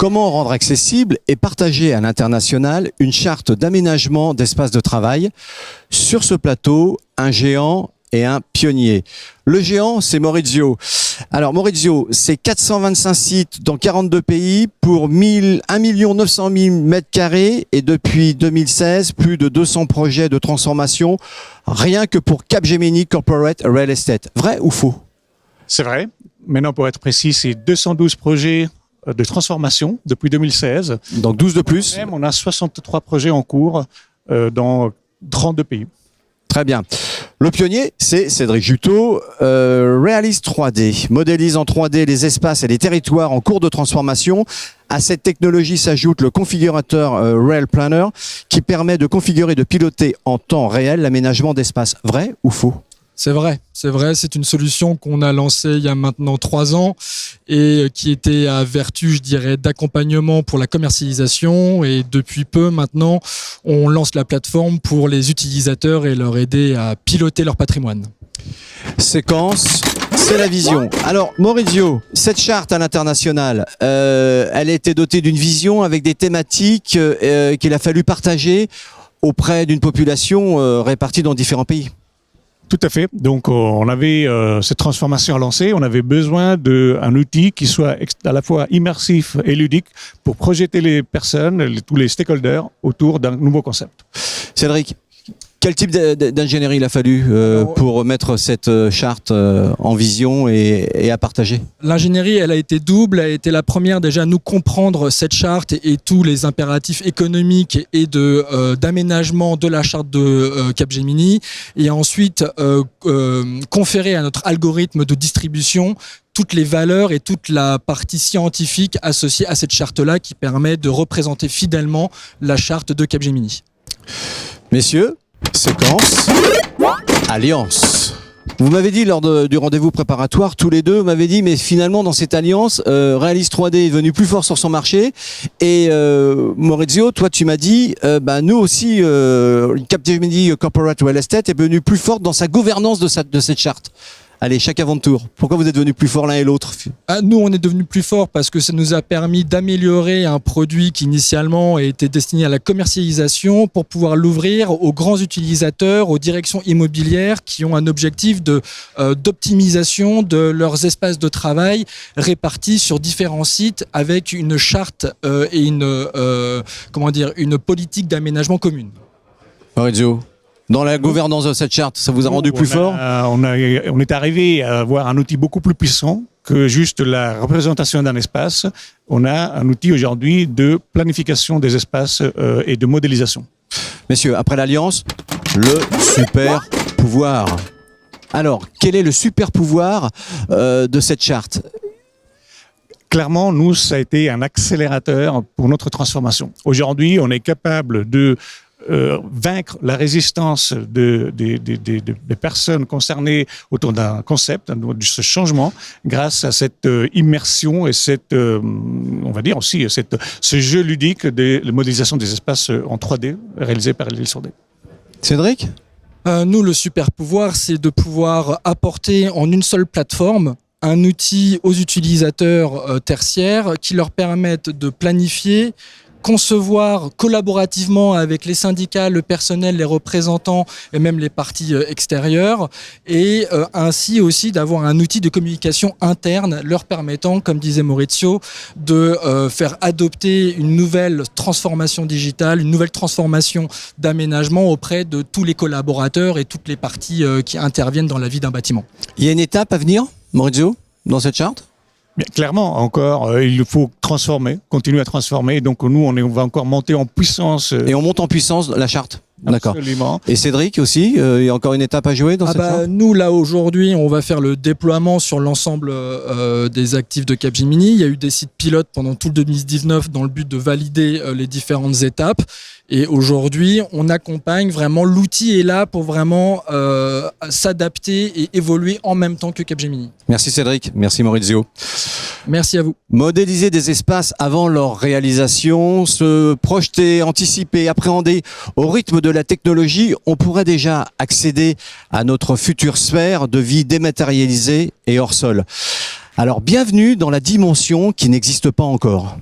Comment rendre accessible et partager à l'international une charte d'aménagement d'espaces de travail? Sur ce plateau, un géant et un pionnier. Le géant, c'est Maurizio. Alors Maurizio, c'est 425 sites dans 42 pays pour 1 900 000 mètres carrés et depuis 2016, plus de 200 projets de transformation, rien que pour Capgemini Corporate Real Estate. Vrai ou faux? C'est vrai. Maintenant, pour être précis, c'est 212 projets de transformation depuis 2016. Donc 12 de plus. Même, on a 63 projets en cours dans 32 pays. Très bien. Le pionnier, c'est Cédric Juteau. Realis 3D modélise en 3D les espaces et les territoires en cours de transformation. À cette technologie s'ajoute le configurateur Rail Planner qui permet de configurer et de piloter en temps réel l'aménagement d'espaces. Vrai ou faux? C'est vrai, c'est une solution qu'on a lancée il y a maintenant 3 ans et qui était à vertu, je dirais, d'accompagnement pour la commercialisation, et depuis peu maintenant, on lance la plateforme pour les utilisateurs et leur aider à piloter leur patrimoine. Séquence, c'est la vision. Alors Maurizio, cette charte à l'international, elle a été dotée d'une vision avec des thématiques qu'il a fallu partager auprès d'une population répartie dans différents pays. Tout à fait. Donc, on avait cette transformation à lancer. On avait besoin d'un outil qui soit à la fois immersif et ludique pour projeter les personnes, tous les stakeholders autour d'un nouveau concept. Cédric, quel type d'ingénierie il a fallu pour mettre cette charte en vision et à partager? L'ingénierie, elle a été double. Elle a été la première déjà à nous comprendre cette charte et tous les impératifs économiques et d'aménagement de la charte de Capgemini, et ensuite conférer à notre algorithme de distribution toutes les valeurs et toute la partie scientifique associée à cette charte-là qui permet de représenter fidèlement la charte de Capgemini. Messieurs, séquence, alliance. Vous m'avez dit lors du rendez-vous préparatoire, tous les deux, vous m'avez dit, mais finalement dans cette alliance, Realis 3D est venu plus fort sur son marché, et Maurizio, toi tu m'as dit, nous aussi, Capgemini Corporate Real Estate est venu plus fort dans sa gouvernance de cette charte. Allez, chacun votre tour. Pourquoi vous êtes devenus plus forts l'un et l'autre? Nous, on est devenus plus forts parce que ça nous a permis d'améliorer un produit qui initialement était destiné à la commercialisation pour pouvoir l'ouvrir aux grands utilisateurs, aux directions immobilières qui ont un objectif d'optimisation de leurs espaces de travail répartis sur différents sites avec une charte et une politique d'aménagement commune. Maurizio, dans la gouvernance de cette charte, ça vous a rendu plus fort? On est arrivé à avoir un outil beaucoup plus puissant que juste la représentation d'un espace. On a un outil aujourd'hui de planification des espaces et de modélisation. Messieurs, après l'alliance, le super pouvoir. Alors, quel est le super pouvoir de cette charte? Clairement, nous, ça a été un accélérateur pour notre transformation. Aujourd'hui, on est capable de vaincre la résistance des personnes concernées autour d'un concept, de ce changement, grâce à cette immersion et on va dire aussi, ce jeu ludique de la modélisation des espaces en 3D réalisé par Realis 3D. Cédric? Nous, le super pouvoir, c'est de pouvoir apporter en une seule plateforme un outil aux utilisateurs tertiaires qui leur permettent de planifier, concevoir collaborativement avec les syndicats, le personnel, les représentants et même les parties extérieures, et ainsi aussi d'avoir un outil de communication interne leur permettant, comme disait Maurizio, de faire adopter une nouvelle transformation digitale, une nouvelle transformation d'aménagement auprès de tous les collaborateurs et toutes les parties qui interviennent dans la vie d'un bâtiment. Il y a une étape à venir, Maurizio, dans cette charte? Bien, clairement, encore, il faut transformer, continuer à transformer. Donc nous, on va encore monter en puissance. Et on monte en puissance la charte. D'accord. Absolument. Et Cédric aussi, il y a encore une étape à jouer dans cette charte? Nous, là, aujourd'hui, on va faire le déploiement sur l'ensemble des actifs de Capgemini. Il y a eu des sites pilotes pendant tout le 2019 dans le but de valider les différentes étapes. Et aujourd'hui, on accompagne vraiment, l'outil est là pour vraiment s'adapter et évoluer en même temps que Capgemini. Merci Cédric, merci Maurizio. Merci à vous. Modéliser des espaces avant leur réalisation, se projeter, anticiper, appréhender au rythme de la technologie, on pourrait déjà accéder à notre future sphère de vie dématérialisée et hors sol. Alors bienvenue dans la dimension qui n'existe pas encore.